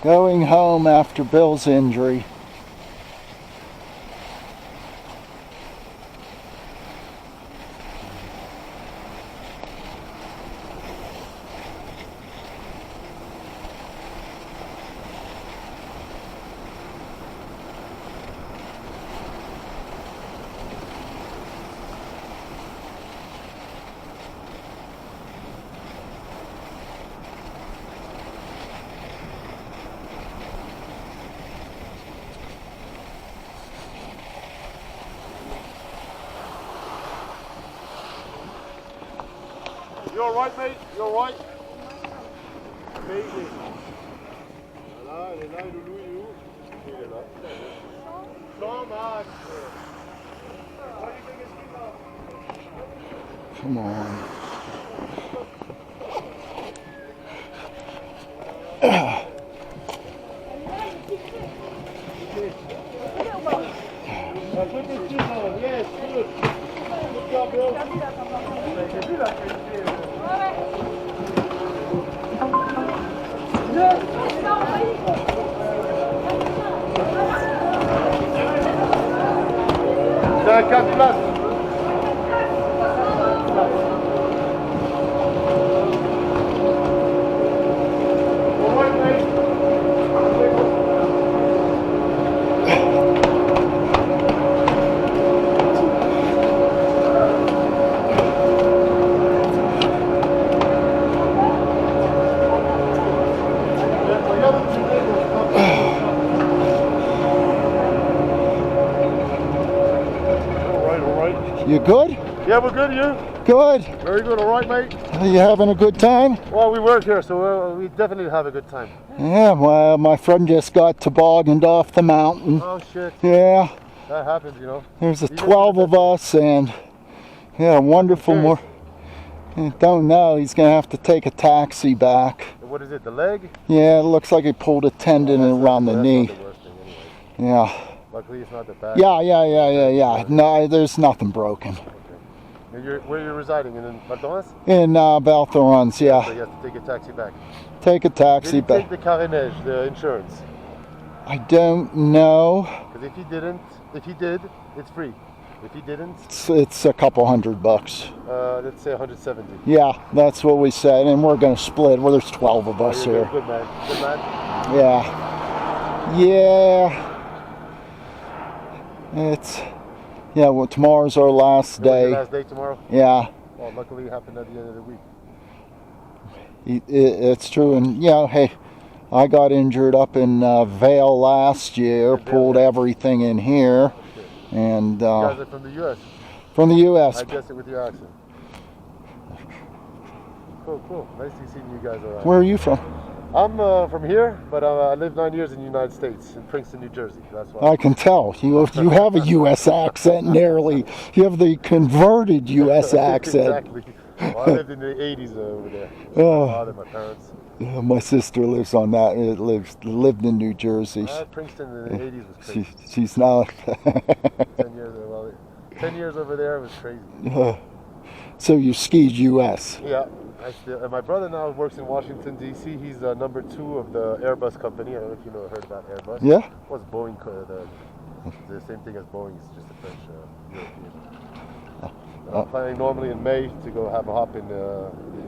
Going home after Bill's injury. You alright, mate? You alright? Amazing. Voilà, elle est là, Loulou, il est où? Il est là. Jean, Max. Come on. Yes, good. Good job, bro. J'ai vu la qualité. C'est un 4 places. You good? Yeah, we're good, you? Good. Very good, alright, mate? Are you having a good time? Well, we work here, so we definitely have a good time. Yeah, well, my friend just got tobogganed off the mountain. Oh, shit. Yeah, That happens, you know. there's 12 of us, and yeah, wonderful. More. Don't know. He's gonna have to take a taxi back. What is it, the leg? Yeah, it looks like he pulled a tendon around the knee. That's not the worst thing anyway. Yeah. Luckily, it's not that bad. Yeah. No, there's nothing broken. Okay. Where are you residing? In Val Thorens? In Val Thorens, So yeah. you have to take a taxi back. Take a taxi Did you back. take the Carénage, the insurance? I don't know. Because if he did, it's free. If he didn't, It's a couple $100. let's say 170. Yeah, that's what we said, and we're gonna split. Well, there's 12 of us You're here. good, man. Good man. Yeah. Well, tomorrow's our last Your day. last day tomorrow? Yeah, Well, luckily it happened at the end of the week. it's true. And hey, I got injured up in Vail last year. Pulled everything in here, and You guys are from the U.S. from the U.S. I guessed it with your accent. Cool. Nice to see you guys around. Where are you from? I'm from here, but I lived 9 years in the United States, in Princeton, New Jersey. That's why. I can tell you have a U.S. accent nearly. You have the converted U.S. accent. Exactly. Well, I lived in the 80s over there. Oh. My father, my parents. My sister lives on that. Lived in New Jersey. Princeton in the 80s was crazy. She's now. 10 years over there was crazy. So you skied U.S. Yeah. And my brother now works in Washington, D.C. He's number 2 of the Airbus company. I don't know if you heard about Airbus. Yeah. What's Boeing? The same thing as Boeing. It's just a French European. I'm planning normally in May to go have a hop in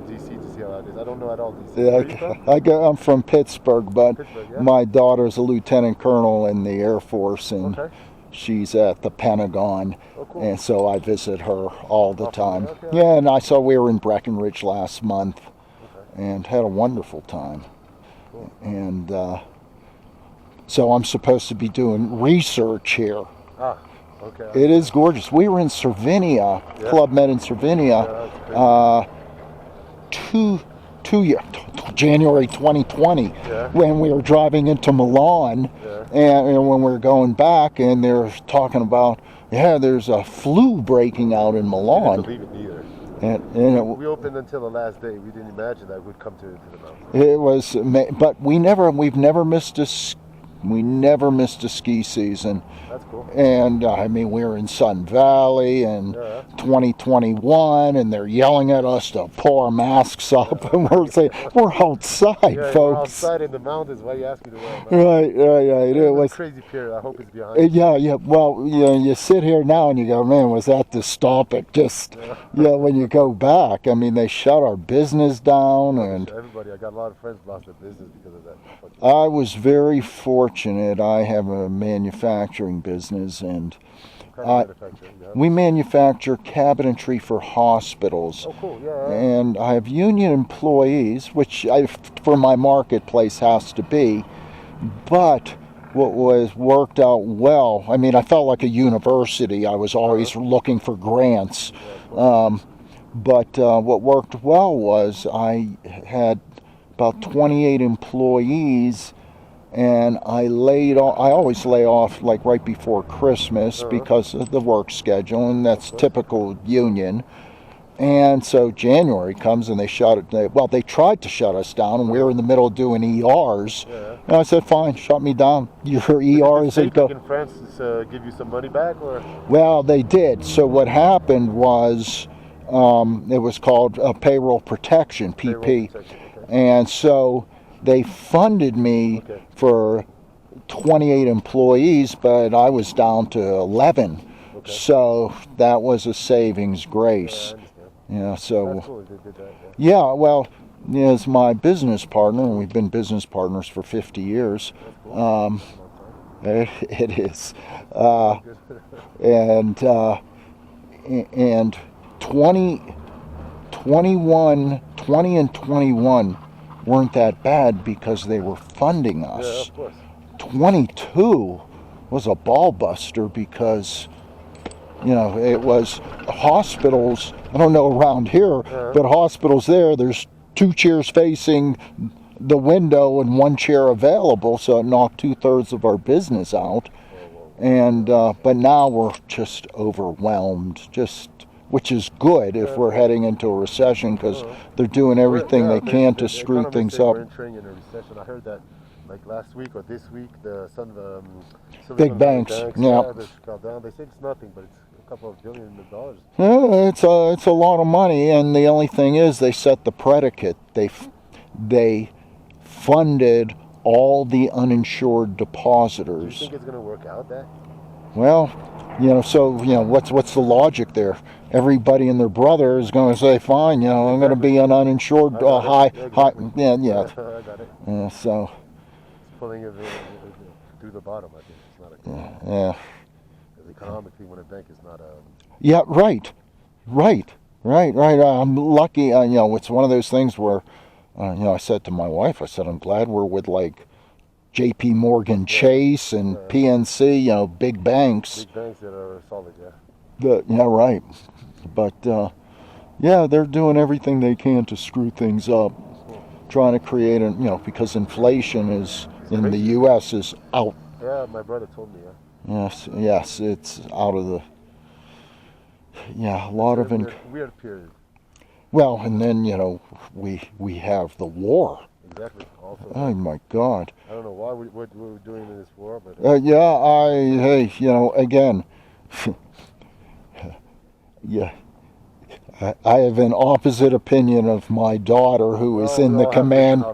D.C. to see how that is. I don't know at all D.C. Where are you from? I'm from Pittsburgh, but Pittsburgh, yeah? my daughter's a lieutenant colonel in the Air Force, and Okay. she's at the Pentagon. Oh, cool. And so I visit her all the time. Okay. Yeah, and we were in Breckenridge last month, and had a wonderful time. Cool. And so I'm supposed to be doing research here. Ah, okay. It is gorgeous. We were in Cervinia, Yeah. Club Med in Cervinia, January 2020, Yeah. when we were driving into Milan, Yeah. and when we were going back, and they're talking about, there's a flu breaking out in I Milan. didn't believe it either. And We opened until the last day. We didn't imagine that we'd come to the mountain. it was, but we've never missed We never missed a ski season. That's cool. And I mean, we were in Sun Valley in Yeah. 2021, and they're yelling at us to pull our masks up, and we're saying we're outside, Yeah, we're folks. outside in the mountains. Why you ask me to wear a mask? Right. It It was was. a crazy period. I hope it's behind. Yeah. Well, you sit here now and you go, man, was that dystopic? Just, when you go back, I mean, they shut our business down, and Everybody, I got a lot of friends lost their business because of that. I was very fortunate. I have a manufacturing business, and Kind of manufacturing, yeah. we manufacture cabinetry for hospitals. Oh, cool. Yeah. And I have union employees, which for my marketplace has to be. But what was worked out well, I mean, I felt like a university. I was always looking for grants. But what worked well was I had about 28 employees, and I always lay off like right before Christmas because of the work schedule, and that's typical union. And so January comes and they they tried to shut us down, and we were in the middle of doing ERs. Yeah. And I said, fine, shut me down. Your ER isn't Go. go. Can France give you some money back, or? Well, they did. So what happened was it was called payroll protection, PP. Payroll protection, okay. And so they funded me for 28 employees, but I was down to 11. Okay. So that was a savings grace. I understand. Yeah, so That's cool they did that. yeah, well, as my business partner, and we've been business partners for 50 years. That's cool. It is. And 20 and 21 weren't that bad because they were funding Yeah, us. of course. 22 was a ball buster because, it was hospitals. I don't know around here, but hospitals there's 2 chairs facing the window and 1 chair available, so it knocked 2/3 of our business out. And but now we're just overwhelmed, which is good if we're heading into a recession, because they're doing everything they can to screw things up. We're entering in a recession. I heard that like last week or this week, some of the Big banks, yeah. they fell down. They say it's nothing, but it's a couple of $billions. It's a lot of money, and the only thing is they set the predicate. They funded all the uninsured Do you depositors. think it's going to work out that? Well, what's the logic there? Everybody and their brother is going to say, fine, I'm going to be an uninsured high. Exactly. Yeah. I got it. So It's pulling it through the bottom, I think. It's not a good yeah. Because economically, when a bank is not a... Yeah, right. I'm lucky. It's one of those things where, I said to my wife, I'm glad we're with like J.P. Morgan Chase and PNC, big banks. Big banks that are solid, yeah. Yeah, right. But they're doing everything they can to screw things up, trying to create because inflation is in the U.S. is out. Yeah, my brother told me, yeah. Yes, it's out of the. Yeah, a lot of weird period. Well, and then we have the war. Exactly. Also, Oh my God. I don't know why what we're doing in this war, but again, yeah. I have an opposite opinion of my daughter, who is in the command.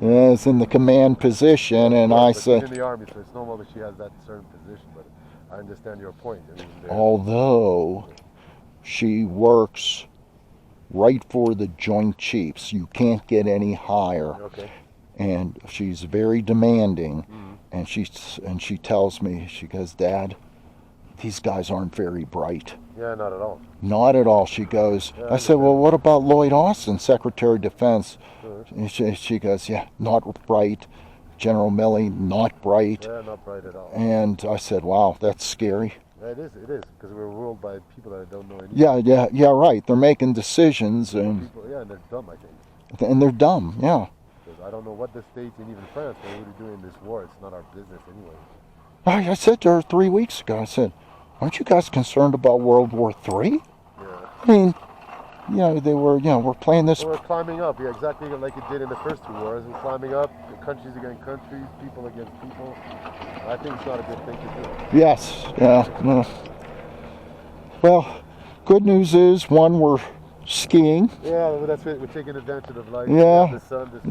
Is in the command position, and I say, in the army, so it's normal that she has that certain position. But I understand your point. I mean, although she works right for the Joint Chiefs, you can't get any higher. Okay. And she's very demanding, and she tells me, she goes, Dad, these guys aren't very bright. Yeah, not at all. Not at all, she goes. I said, well, what about Lloyd Austin, Secretary of Defense? And she goes, yeah, not bright. General Milley, not bright. Yeah, not bright at all. And I said, wow, that's scary. Yeah, it is, because we're ruled by people that don't know anything. Yeah, right. They're making decisions, and And they're dumb, I think. and they're dumb, yeah. Because I don't know what the States and even France are really doing this war. It's not our business anyway. I said to her 3 weeks ago, I said, aren't you guys concerned about World War III? Yeah. I mean, they were, we're playing this. We're climbing up, yeah, exactly like it did in the first two wars. And climbing up, countries against countries, people against people. I think it's not a good thing to do. Yes, yeah. No. Well, good news is, one, we're skiing. Yeah, well, that's it. We're taking advantage of life. Yeah. The sun.